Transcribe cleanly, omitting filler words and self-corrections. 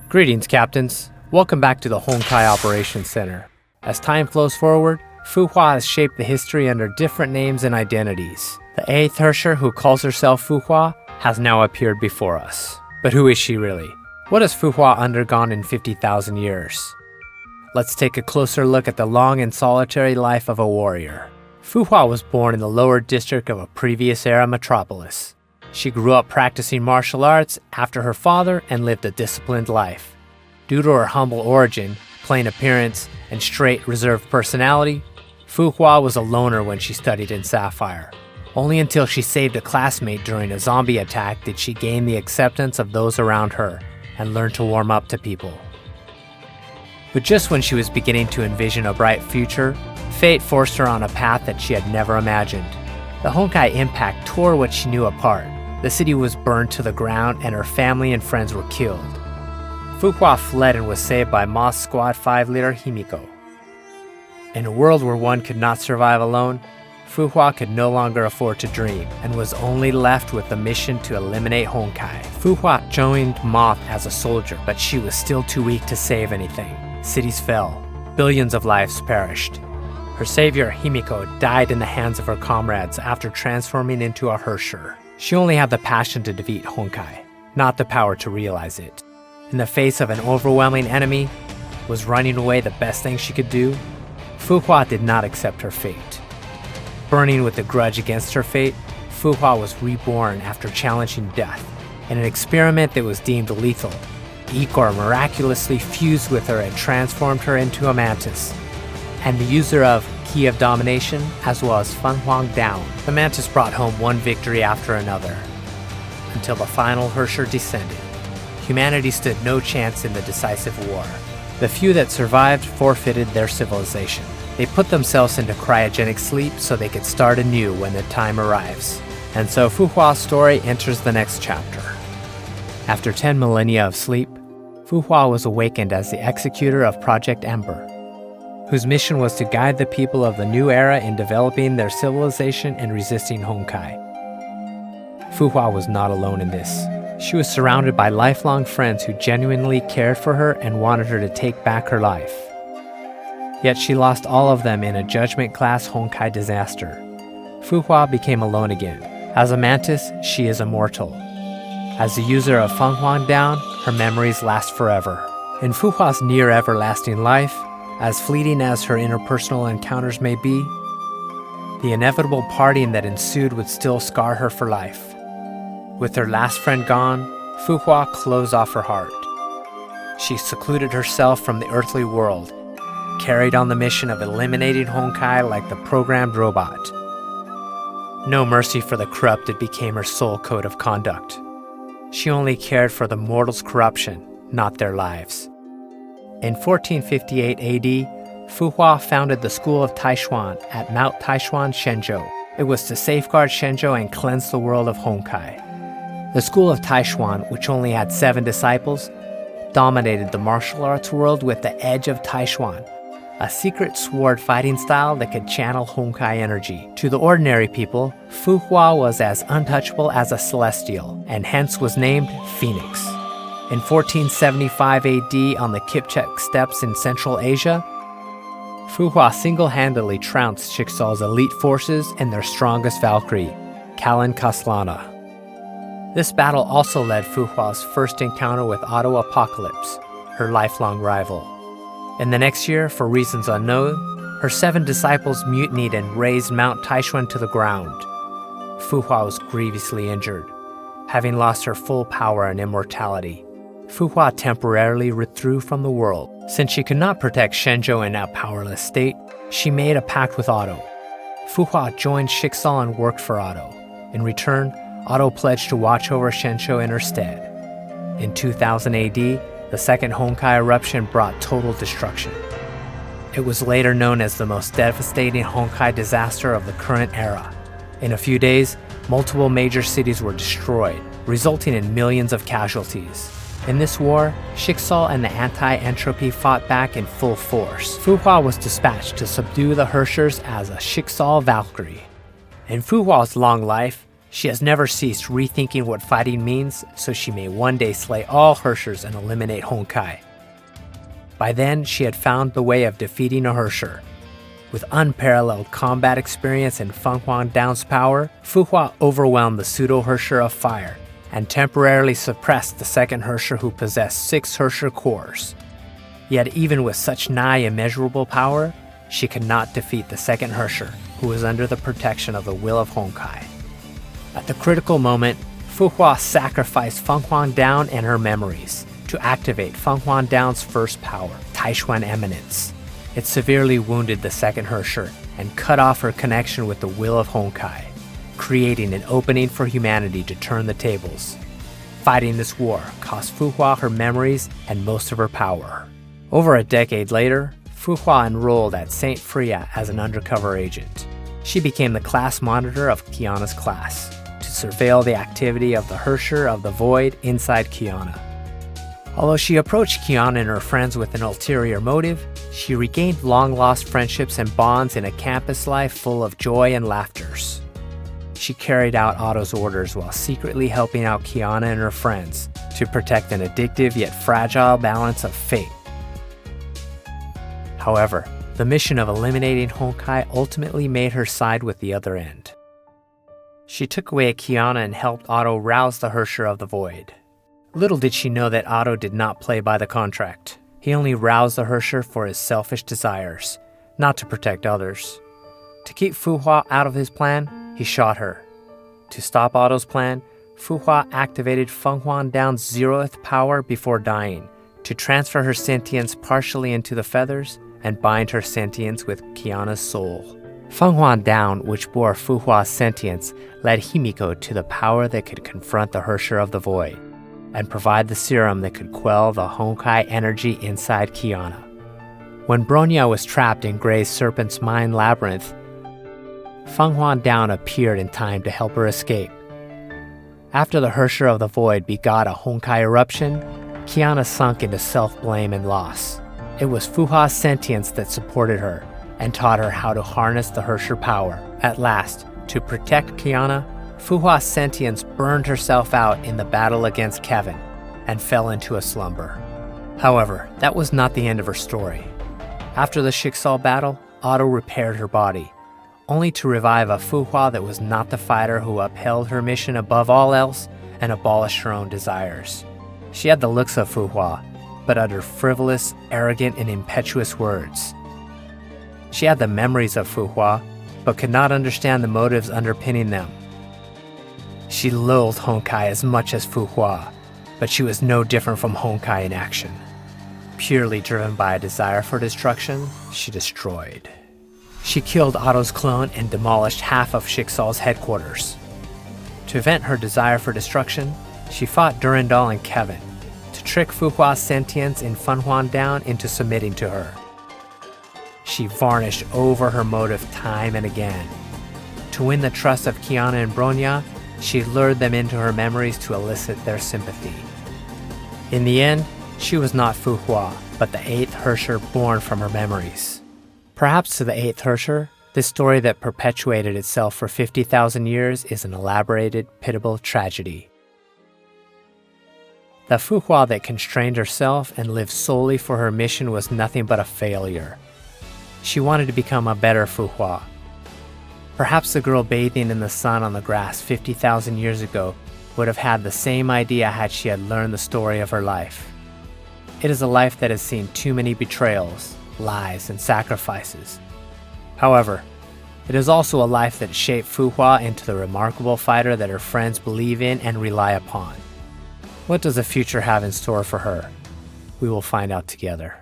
Greetings, Captains. Welcome back to the Honkai Operations Center. As time flows forward, Fu Hua has shaped the history under different names and identities. The 8th Herscher, who calls herself Fu Hua, has now appeared before us. But who is she really? What has Fu Hua undergone in 50,000 years? Let's take a closer look at the long and solitary life of a warrior. Fu Hua was born in the lower district of a previous era metropolis. She grew up practicing martial arts after her father and lived a disciplined life. Due to her humble origin, plain appearance, and straight, reserved personality, Fu Hua was a loner when she studied in Sapphire. Only until she saved a classmate during a zombie attack did she gain the acceptance of those around her and learn to warm up to people. But just when she was beginning to envision a bright future, fate forced her on a path that she had never imagined. The Honkai impact tore what she knew apart. The city was burned to the ground and her family and friends were killed. Fu Hua fled and was saved by MOTH Squad 5 leader Himiko. In a world where one could not survive alone, Fu Hua could no longer afford to dream and was only left with the mission to eliminate Honkai. Fu Hua joined MOTH as a soldier, but she was still too weak to save anything. Cities fell. Billions of lives perished. Her savior, Himiko, died in the hands of her comrades after transforming into a Herscher. She only had the passion to defeat Honkai, not the power to realize it. In the face of an overwhelming enemy, was running away the best thing she could do? Fu Hua did not accept her fate. Burning with a grudge against her fate, Fu Hua was reborn after challenging death. In an experiment that was deemed lethal, Igor miraculously fused with her and transformed her into a mantis. And the user of Key of Domination, as well as Fan Huang down, the mantis brought home one victory after another, until the final Herscher descended. Humanity stood no chance in the decisive war. The few that survived forfeited their civilization. They put themselves into cryogenic sleep so they could start anew when the time arrives. And so Fu Hua's story enters the next chapter. After 10 millennia of sleep, Fu Hua was awakened as the executor of Project Ember, whose mission was to guide the people of the new era in developing their civilization and resisting Honkai. Fu Hua was not alone in this. She was surrounded by lifelong friends who genuinely cared for her and wanted her to take back her life. Yet she lost all of them in a judgment-class Honkai disaster. Fu Hua became alone again. As a mantis, she is immortal. As the user of Fan Huang down, her memories last forever. In Fu Hua's near-everlasting life, as fleeting as her interpersonal encounters may be, the inevitable parting that ensued would still scar her for life. With her last friend gone, Fu Hua closed off her heart. She secluded herself from the earthly world, carried on the mission of eliminating Honkai like the programmed robot. No mercy for the corrupted became her sole code of conduct. She only cared for the mortals' corruption, not their lives. In 1458 AD, Fu Hua founded the school of Taixuan at Mount Taixuan, Shenzhou. It was to safeguard Shenzhou and cleanse the world of Honkai. The school of Taixuan, which only had 7 disciples, dominated the martial arts world with the edge of Taixuan, a secret sword fighting style that could channel Honkai energy. To the ordinary people, Fu Hua was as untouchable as a celestial, and hence was named Phoenix. In 1475 AD, on the Kipchak steppes in Central Asia, Fu Hua single-handedly trounced Shixal's elite forces and their strongest Valkyrie, Kalin Kaslana. This battle also led Fu Hua's first encounter with Otto Apocalypse, her lifelong rival. In the next year, for reasons unknown, her 7 disciples mutinied and razed Mount Taixuan to the ground. Fu Hua was grievously injured, having lost her full power and immortality. Fu Hua temporarily withdrew from the world. Since she could not protect Shenzhou in a powerless state, she made a pact with Otto. Fu Hua joined Shixal and worked for Otto. In return, Otto pledged to watch over Shenzhou in her stead. In 2000 AD, the second Honkai eruption brought total destruction. It was later known as the most devastating Honkai disaster of the current era. In a few days, multiple major cities were destroyed, resulting in millions of casualties. In this war, Shixal and the anti-entropy fought back in full force. Fu Hua was dispatched to subdue the Herschers as a Shixal Valkyrie. In Fu Hua's long life, She has never ceased rethinking what fighting means, so she may one day slay all Herschers and eliminate Honkai. By then, she had found the way of defeating a Herscher. With unparalleled combat experience and Fu Hua's power, Fu Hua overwhelmed the pseudo-Herscher of fire and temporarily suppressed the second Herscher, who possessed 6 Herscher cores. Yet even with such nigh immeasurable power, she could not defeat the second Herscher, who was under the protection of the will of Honkai. At the critical moment, Fu Hua sacrificed Fu Down and her memories to activate Fu Down's first power, Taixuan Eminence. It severely wounded the second Herscher and cut off her connection with the will of Honkai, creating an opening for humanity to turn the tables. Fighting this war cost Fu Hua her memories and most of her power. Over a decade later, Fu Hua enrolled at St. Freya as an undercover agent. She became the class monitor of Kiana's class, to surveil the activity of the Herscher of the Void inside Kiana. Although she approached Kiana and her friends with an ulterior motive, she regained long-lost friendships and bonds in a campus life full of joy and laughters. She carried out Otto's orders while secretly helping out Kiana and her friends to protect an addictive yet fragile balance of fate. However, the mission of eliminating Honkai ultimately made her side with the other end. She took away Kiana and helped Otto rouse the Herscher of the Void. Little did she know that Otto did not play by the contract. He only roused the Herscher for his selfish desires, not to protect others. To keep Fu Hua out of his plan, he shot her. To stop Otto's plan, Fu Hua activated Fu Down's 0th power before dying, to transfer her sentience partially into the feathers and bind her sentience with Kiana's soul. Fu Down, which bore Fu Hua's sentience, led Himiko to the power that could confront the Herscher of the Void and provide the serum that could quell the Honkai energy inside Kiana. When Bronya was trapped in Grey's Serpent's Mind Labyrinth, Fu Down appeared in time to help her escape. After the Herscher of the Void begot a Honkai eruption, Kiana sunk into self-blame and loss. It was Fu Hua's sentience that supported her and taught her how to harness the Herscher power. At last, to protect Kiana, Fu Hua's sentience burned herself out in the battle against Kevin and fell into a slumber. However, that was not the end of her story. After the Schicksal battle, Otto repaired her body, only to revive a Fu Hua that was not the fighter who upheld her mission above all else and abolished her own desires. She had the looks of Fu Hua, but uttered frivolous, arrogant, and impetuous words. She had the memories of Fu Hua, but could not understand the motives underpinning them. She loathed Honkai as much as Fu Hua, but she was no different from Honkai in action. Purely driven by a desire for destruction, she destroyed. She killed Otto's clone and demolished half of Schicksal's headquarters. To vent her desire for destruction, she fought Durandal and Kevin, to trick Fu Hua's sentience in Fu Down into submitting to her. She varnished over her motive time and again. To win the trust of Kiana and Bronya, she lured them into her memories to elicit their sympathy. In the end, she was not Fu Hua, but the 8th Herscher born from her memories. Perhaps to the 8th Herscher, this story that perpetuated itself for 50,000 years is an elaborated, pitiable tragedy. The Fu Hua that constrained herself and lived solely for her mission was nothing but a failure. She wanted to become a better Fu Hua. Perhaps the girl bathing in the sun on the grass 50,000 years ago would have had the same idea had she had learned the story of her life. It is a life that has seen too many betrayals, lies, and sacrifices. However, it is also a life that shaped Fu Hua into the remarkable fighter that her friends believe in and rely upon. What does the future have in store for her? We will find out together.